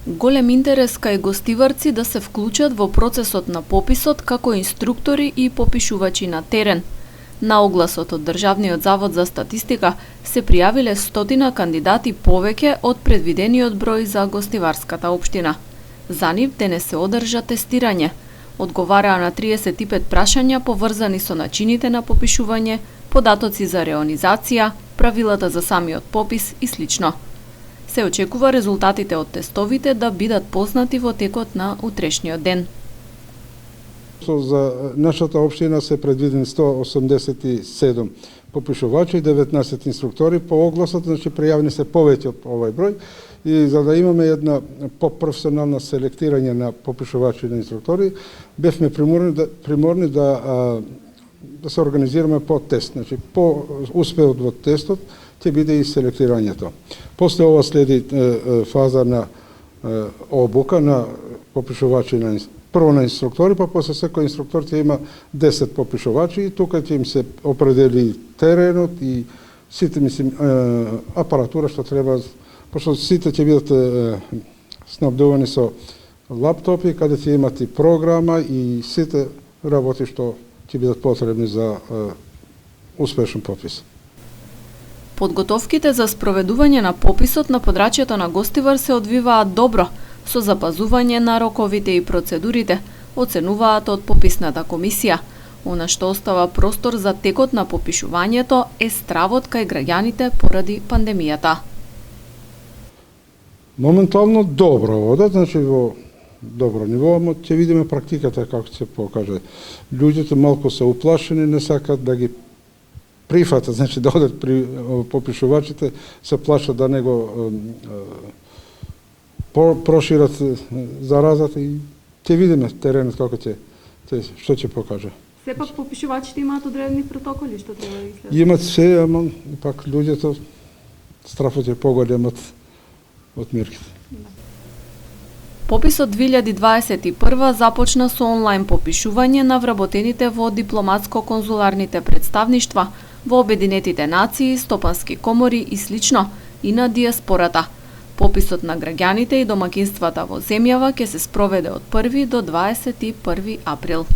Голем интерес кај гостиварци да се вклучат во процесот на пописот како инструктори и попишувачи на терен. На огласот од Државниот завод за статистика се пријавиле 100 кандидати повеќе од предвидениот број за гостиварската општина. За нив денес се одржа тестирање. Одговараа на 35 прашања поврзани со начините на попишување, податоци за реонизација, правилата за самиот попис и слично. Се очекува резултатите од тестовите да бидат познати во текот на утрешниот ден. За нашата општина се предвидени 187 попишувачи и 19 инструктори. По огласот, значи, пријавени се повеќе од овој број и за да имаме една попрофесионална селектирање на попишувачи и на инструктори, бевме приморни да се организираме по тест. Значи, по успеот во тестот ќе биде и селектирањето. После ова следи фаза на обука на попишувачи прво на инструктори, па после секој инструктор ќе има 10 попишувачи и тука ќе им се определи теренот и сите апаратура што треба, пошто сите ќе бидат снабдувани со лаптопи каде ќе имат и програма и сите работи што ќе бидат потребни за успешен попис. Подготовките за спроведување на пописот на подрачјето на Гостивар се одвиваат добро, со запазување на роковите и процедурите, оценуваат од пописната комисија. Она што остава простор за текот на попишувањето е стравот кај граѓаните поради пандемијата. Моментално добро одат, значи во добро ниво, но ќе видиме практиката како ќе се покаже. Луѓето малку се уплашени, не сакат да ги прифатат, значи да одат при попишувачите, се плашат да не го прошират заразата и ќе видиме теренот како што ќе покаже. Сепак попишувачите имаат одредени протоколи што треба да ги следат. Имаат се, ама пак луѓето страфот е поголем од мерките. Пописот 2021 започна со онлайн попишување на вработените во дипломатско-конзуларните представништва, во Обединетите нации, стопански комори и слично, и на диаспората. Пописот на граѓаните и домакинствата во земјава ќе се спроведе од 1 до 21 април.